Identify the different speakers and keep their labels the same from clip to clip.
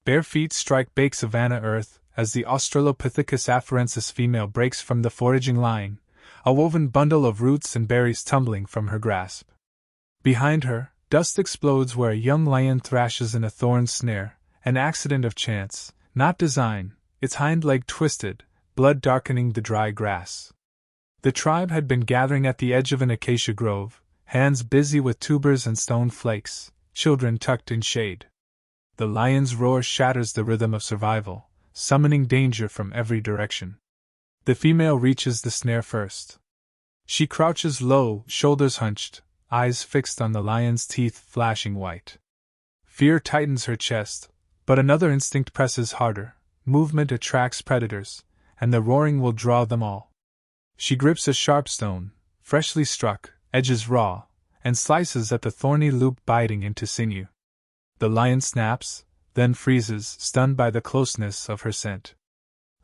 Speaker 1: Bare feet strike baked savanna earth as the Australopithecus afarensis female breaks from the foraging line, a woven bundle of roots and berries tumbling from her grasp. Behind her, dust explodes where a young lion thrashes in a thorn snare, an accident of chance, not design, its hind leg twisted, blood darkening the dry grass. The tribe had been gathering at the edge of an acacia grove, hands busy with tubers and stone flakes, children tucked in shade. The lion's roar shatters the rhythm of survival, summoning danger from every direction. The female reaches the snare first. She crouches low, shoulders hunched, eyes fixed on the lion's teeth flashing white. Fear tightens her chest, but another instinct presses harder. Movement attracts predators, and the roaring will draw them all. She grips a sharp stone, freshly struck, edges raw, and slices at the thorny loop biting into sinew. The lion snaps, then freezes, stunned by the closeness of her scent.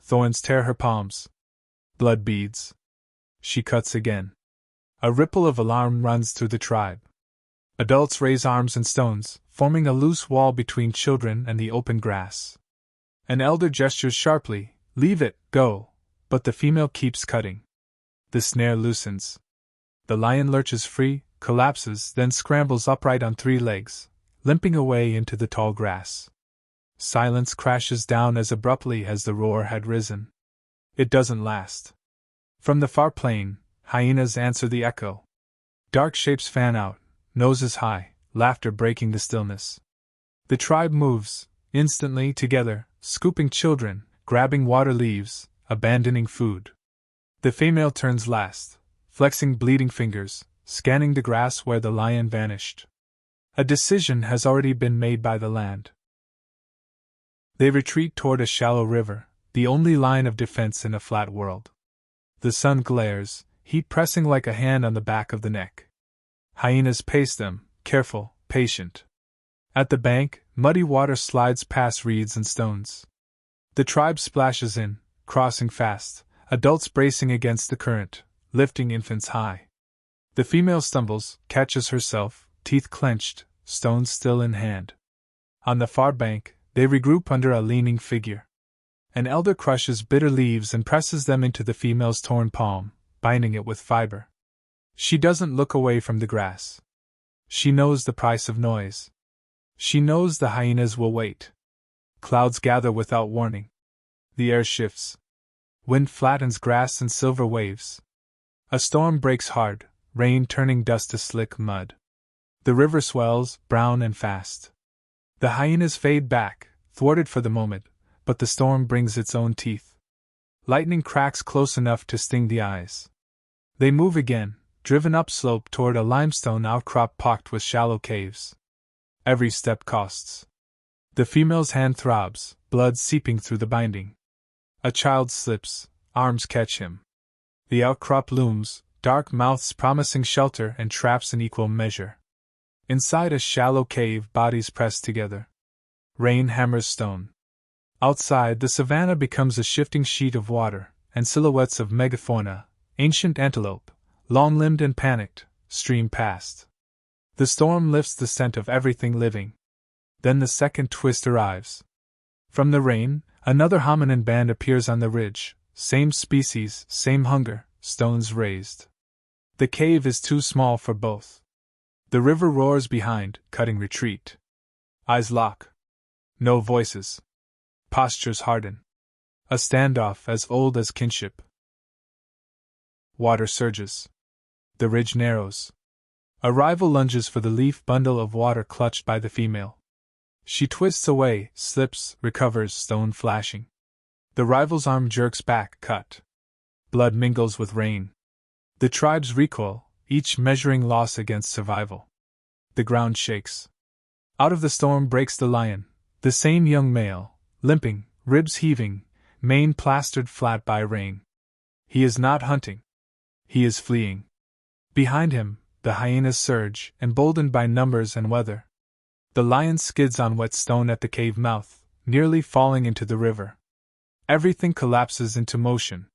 Speaker 1: Thorns tear her palms. Blood beads. She cuts again. A ripple of alarm runs through the tribe. Adults raise arms and stones, forming a loose wall between children and the open grass. An elder gestures sharply, "Leave it, go," but the female keeps cutting. The snare loosens. The lion lurches free, collapses, then scrambles upright on three legs, limping away into the tall grass. Silence crashes down as abruptly as the roar had risen. It doesn't last. From the far plain, hyenas answer the echo. Dark shapes fan out, noses high, laughter breaking the stillness. The tribe moves, instantly together, scooping children, grabbing water leaves, abandoning food. The female turns last, flexing bleeding fingers, scanning the grass where the lion vanished. A decision has already been made by the land. They retreat toward a shallow river, the only line of defense in a flat world. The sun glares, heat pressing like a hand on the back of the neck. Hyenas pace them, careful, patient. At the bank, muddy water slides past reeds and stones. The tribe splashes in, crossing fast, adults bracing against the current, lifting infants high. The female stumbles, catches herself, teeth clenched, stones still in hand. On the far bank, they regroup under a leaning figure. An elder crushes bitter leaves and presses them into the female's torn palm, binding it with fiber. She doesn't look away from the grass. She knows the price of noise. She knows the hyenas will wait. Clouds gather without warning. The air shifts. Wind flattens grass in silver waves. A storm breaks hard, rain turning dust to slick mud. The river swells, brown and fast. The hyenas fade back, thwarted for the moment, but the storm brings its own teeth. Lightning cracks close enough to sting the eyes. They move again, driven upslope toward a limestone outcrop pocked with shallow caves. Every step costs. The female's hand throbs, blood seeping through the binding. A child slips, arms catch him. The outcrop looms, dark mouths promising shelter and traps in equal measure. Inside a shallow cave, bodies press together. Rain hammers stone. Outside, the savanna becomes a shifting sheet of water, and silhouettes of megafauna, ancient antelope, long-limbed and panicked, stream past. The storm lifts the scent of everything living. Then the second twist arrives. From the rain, another hominin band appears on the ridge, same species, same hunger, stones raised. The cave is too small for both. The river roars behind, cutting retreat. Eyes lock. No voices. Postures harden. A standoff as old as kinship. Water surges. The ridge narrows. A rival lunges for the leaf bundle of water clutched by the female. She twists away, slips, recovers, stone flashing. The rival's arm jerks back, cut. Blood mingles with rain. The tribes recoil, each measuring loss against survival. The ground shakes. Out of the storm breaks the lion, the same young male, limping, ribs heaving, mane plastered flat by rain. He is not hunting. He is fleeing. Behind him, the hyenas surge, emboldened by numbers and weather. The lion skids on wet stone at the cave mouth, nearly falling into the river. Everything collapses into motion.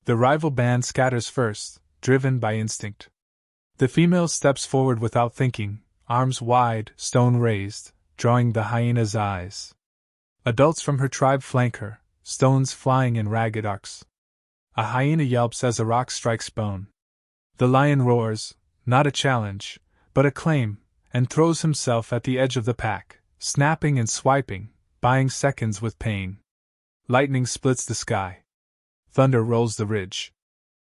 Speaker 1: The rival band scatters first, driven by instinct. The female steps forward without thinking, arms wide, stone raised, drawing the hyena's eyes. Adults from her tribe flank her, stones flying in ragged arcs. A hyena yelps as a rock strikes bone. The lion roars, not a challenge, but a claim, and throws himself at the edge of the pack, snapping and swiping, buying seconds with pain. Lightning splits the sky. Thunder rolls the ridge.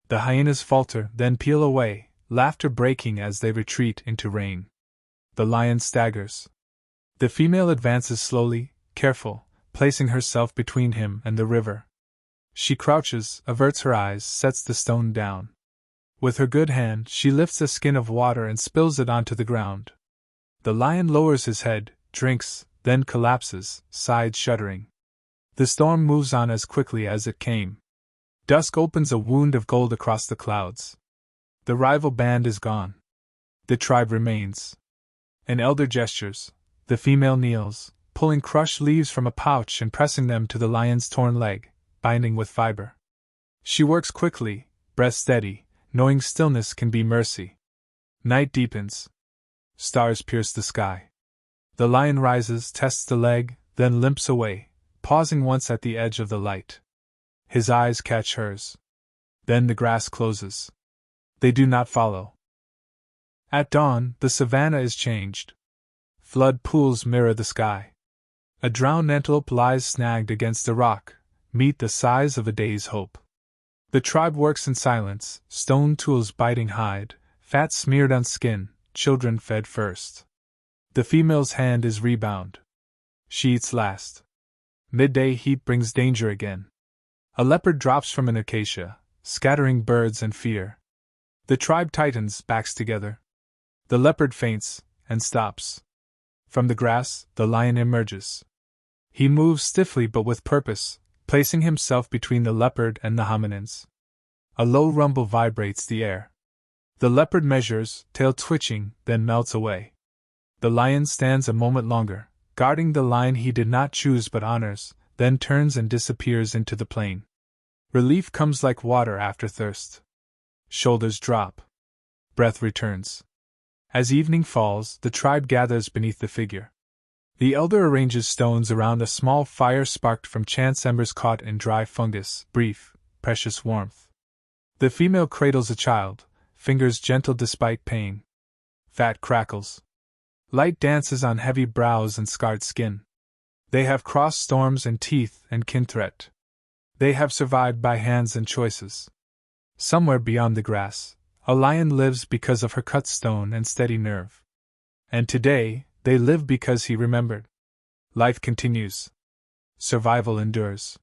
Speaker 1: The hyenas falter, then peel away, laughter breaking as they retreat into rain. The lion staggers. The female advances slowly, careful, placing herself between him and the river. She crouches, averts her eyes, sets the stone down. With her good hand, she lifts a skin of water and spills it onto the ground. The lion lowers his head, drinks, then collapses, sides shuddering. The storm moves on as quickly as it came. Dusk opens a wound of gold across the clouds. The rival band is gone. The tribe remains. An elder gestures. The female kneels, pulling crushed leaves from a pouch and pressing them to the lion's torn leg, binding with fiber. She works quickly, breath steady, knowing stillness can be mercy. Night deepens. Stars pierce the sky. The lion rises, tests the leg, then limps away, pausing once at the edge of the light. His eyes catch hers. Then the grass closes. They do not follow. At dawn, the savannah is changed. Flood pools mirror the sky. A drowned antelope lies snagged against a rock, meat the size of a day's hope. The tribe works in silence, stone tools biting hide, fat smeared on skin, children fed first. The female's hand is rebound. She eats last. Midday heat brings danger again. A leopard drops from an acacia, scattering birds and fear. The tribe tightens, backs together. The leopard faints, and stops. From the grass, the lion emerges. He moves stiffly but with purpose, placing himself between the leopard and the hominins. A low rumble vibrates the air. The leopard measures, tail twitching, then melts away. The lion stands a moment longer, guarding the line he did not choose but honors, then turns and disappears into the plain. Relief comes like water after thirst. Shoulders drop. Breath returns. As evening falls, the tribe gathers beneath the figure. The elder arranges stones around a small fire sparked from chance embers caught in dry fungus, brief, precious warmth. The female cradles a child, fingers gentle despite pain. Fat crackles. Light dances on heavy brows and scarred skin. They have crossed storms and teeth and kin threat. They have survived by hands and choices. Somewhere beyond the grass, a lion lives because of her cut stone and steady nerve. And today, they live because he remembered. Life continues. Survival endures.